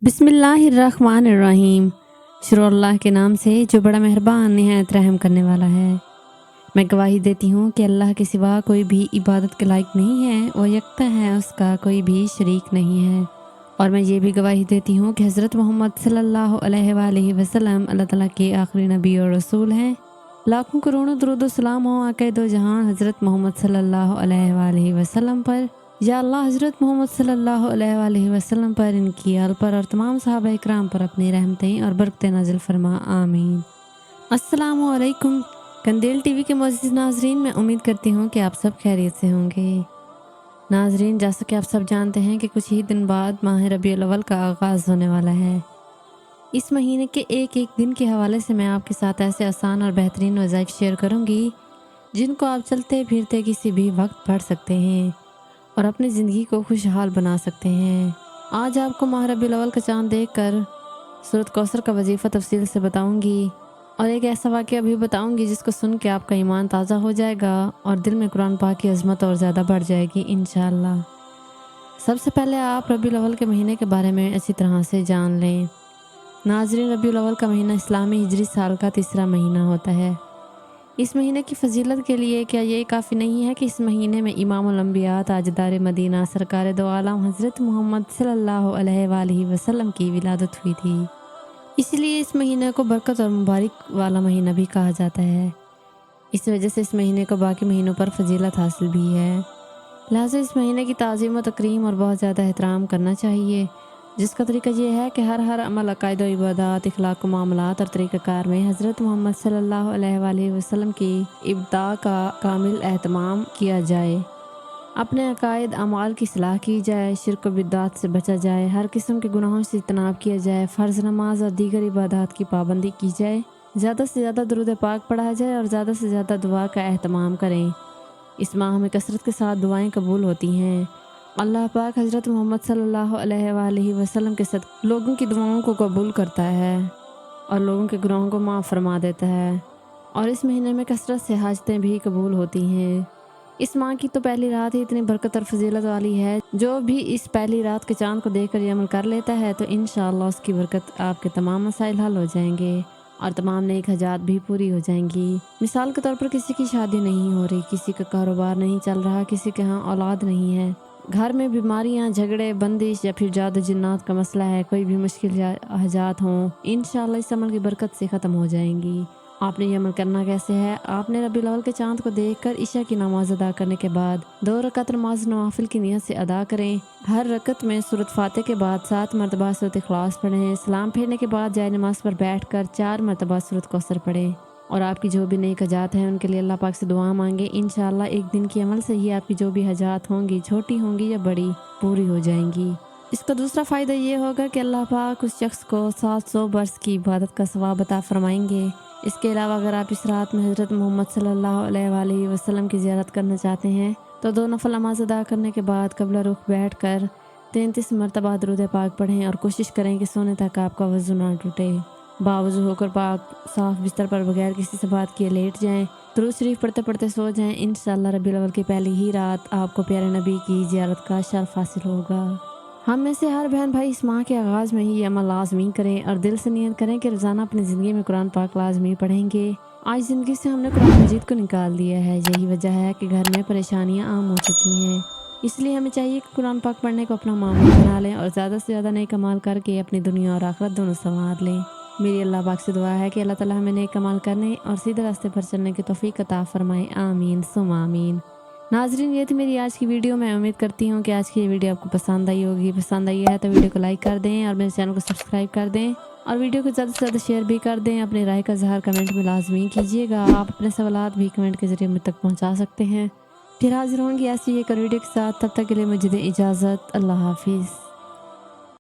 बिस्मिल्लाहिर्रहमानिर्रहीम। शुरू अल्लाह के नाम से जो बड़ा मेहरबान निहायत रहम करने वाला है। मैं गवाही देती हूँ कि अल्लाह के सिवा कोई भी इबादत के लायक नहीं है, वो यकता है, उसका कोई भी शरीक नहीं है। और मैं ये भी गवाही देती हूँ कि हज़रत मोहम्मद सल्लल्लाहु अलैहि वसल्लम अल्लाह ताला के आखिरी नबी और रसूल हैं। लाखों करोड़ों दुरूद व सलाम हो आक़ाए दो जहां हज़रत मोहम्मद सल्लल्लाहु अलैहि वसल्लम पर। या अल्लाह हज़रत मोहम्मद सल्लल्लाहु अलैहि वसल्लम पर, इनकी आल पर और तमाम सहाबा इकराम पर अपनी रहमतें और बरकतें नाज़िल फरमा, आमीन। अस्सलामु अलैकुम कंदील टीवी के मुअज़्ज़िज़ नाज़रीन, मैं उम्मीद करती हूँ कि आप सब खैरियत से होंगे। नाज़रीन, जैसा कि आप सब जानते हैं कि कुछ ही दिन बाद माह रबीउल अव्वल का आगाज़ होने वाला है। इस महीने के एक एक दिन के हवाले से मैं आपके साथ ऐसे आसान और बेहतरीन वज़ाइफ शेयर करूँगी जिनको आप चलते फिरते किसी भी वक्त पढ़ सकते हैं और अपनी ज़िंदगी को खुशहाल बना सकते हैं। आज आपको माह रबीउल अव्वल का चाँद देखकर सूरत कौसर का वजीफ़ा तफसील से बताऊंगी और एक ऐसा वाक़या भी बताऊंगी जिसको सुन के आपका ईमान ताज़ा हो जाएगा और दिल में कुरान पाक की अज़मत और ज़्यादा बढ़ जाएगी इंशाअल्लाह। सबसे पहले आप रबीउल अव्वल के महीने के बारे में अच्छी तरह से जान लें। नाज़रीन, रबीउल अव्वल का महीना इस्लामी हिजरी साल का तीसरा महीना होता है। इस महीने की फजीलत के लिए क्या ये काफ़ी नहीं है कि इस महीने में इमामुल अंबिया ताजदार मदीना सरकार दो आलम हज़रत मोहम्मद सल्लल्लाहु अलैहि वसल्लम की विलादत हुई थी। इसलिए इस महीने को बरकत और मुबारक वाला महीना भी कहा जाता है। इस वजह से इस महीने को बाकी महीनों पर फजीलत हासिल भी है। लिहाजा इस महीने की ताज़ीम व तकरीम और बहुत ज़्यादा एहतराम करना चाहिए, जिसका तरीका ये है कि हर अमल, अकायद व इबादत, इखलाक व मामलात और तरीक़ाकार में हज़रत मोहम्मद सल्लल्लाहु अलैहि वसल्लम की इब्दा का कामिल एहतमाम किया जाए। अपने अकायद अमाल की सलाह की जाए, शिरक व बिदअत से बचा जाए, हर किस्म के गुनाहों से इज्तनाब किया जाए, फ़र्ज़ नमाज और दीगर इबादत की पाबंदी की जाए, ज़्यादा से ज़्यादा दुरूद पाक पढ़ा जाए और ज़्यादा से ज़्यादा दुआ का एहतमाम करें। इस माह में कसरत के साथ दुआएँ कबूल होती हैं। अल्लाह पाक हज़रत मोहम्मद सल्लल्लाहु अलैहि वसल्लम के साथ लोगों की दुआओं को कबूल करता है और लोगों के गुनाहों को माफ़ फरमा देता है। और इस महीने में कसरत से हाजतें भी कबूल होती हैं। इस माह की तो पहली रात ही इतनी बरकत और फजीलत वाली है, जो भी इस पहली रात के चाँद को देखकर ये अमल कर लेता है तो इंशाअल्लाह उसकी बरकत आपके तमाम मसाइल हल हो जाएंगे और तमाम नेक हजात भी पूरी हो जाएंगी। मिसाल के तौर पर किसी की शादी नहीं हो रही, किसी का कारोबार नहीं चल रहा, किसी के यहाँ औलाद नहीं है, घर में बीमारियां, झगड़े, बंदिश या फिर जादू जिन्नात का मसला है, कोई भी मुश्किल हजात हों, इंशाअल्लाह इस अमल की बरकत से ख़त्म हो जाएंगी। आपने ये अमल करना कैसे है? आपने रबीउल अव्वल के चाँद को देखकर इशा की नमाज अदा करने के बाद 2 रकात नमाज नवाफिल की नियत से अदा करें। हर रकत में सूरत फातिहा के बाद 7 मरतबा सूरत इखलास पढ़ें। सलाम फेरने के बाद जाए नमाज पर बैठकर 4 मरतबा सूरत कौसर पढ़ें और आपकी जो भी नेक हजात हैं उनके लिए अल्लाह पाक से दुआ मांगे। इंशाअल्लाह एक दिन के अमल से ही आपकी जो भी हजात होंगी, छोटी होंगी या बड़ी, पूरी हो जाएंगी। इसका दूसरा फ़ायदा ये होगा कि अल्लाह पाक उस शख्स को 700 बरस की इबादत का सवाब अता फरमाएंगे। इसके अलावा अगर आप इस रात में हज़रत मोहम्मद सल्लल्लाहु अलैहि वसल्लम की ज़ियारत करना चाहते हैं तो 2 नफल नमाज अदा करने के बाद क़िबला रुख बैठकर 33 मरतबा दुरूद पाक पढ़ें और कोशिश करें कि सोने तक आपका वज़ू ना टूटे। बावज़ू होकर पाक साफ़ बिस्तर पर बगैर किसी से बात किए लेट जाएं, दुरूद शरीफ पढ़ते पढ़ते सो जाएं। इंशाअल्लाह रबीउल अव्वल की पहली ही रात आपको प्यारे नबी की ज़ियारत का शर्फ हासिल होगा। हम में से हर बहन भाई इस माह के आगाज़ में ही ये अमल लाजमी करें और दिल से नियत करें कि रोज़ाना अपनी ज़िंदगी में कुरान पाक लाजमी पढ़ेंगे। आज ज़िंदगी से हमने कुरान मजीद को निकाल दिया है, यही वजह है कि घर में परेशानियां आम हो चुकी हैं। इसलिए हमें चाहिए कि कुरान पाक पढ़ने को अपना मामूल बना लें और ज़्यादा से ज़्यादा नेक अमाल करके अपनी दुनिया और आखिरत दोनों संवार लें। मेरी अल्लाह पाक से दुआ है कि अल्लाह ताला हमें नेक अमाल करने और सीधे रास्ते पर चलने की तौफीक अता फरमाए, आमीन सुम्मा आमीन। नाजरीन, ये थी मेरी आज की वीडियो। मैं उम्मीद करती हूँ कि आज की ये वीडियो आपको पसंद आई होगी। पसंद आई है तो वीडियो को लाइक कर दें और मेरे चैनल को सब्सक्राइब कर दें और वीडियो को ज़्यादा से ज़्यादा शेयर भी कर दें। अपनी राय का इज़हार कमेंट में लाजमी कीजिएगा। आप अपने सवालात भी कमेंट के ज़रिए मुझ तक पहुँचा सकते हैं। फिर हाजिर होंगी ऐसी एक और वीडियो के साथ। तब तक के लिए मुझे दें इजाज़त। अल्लाह हाफिज़।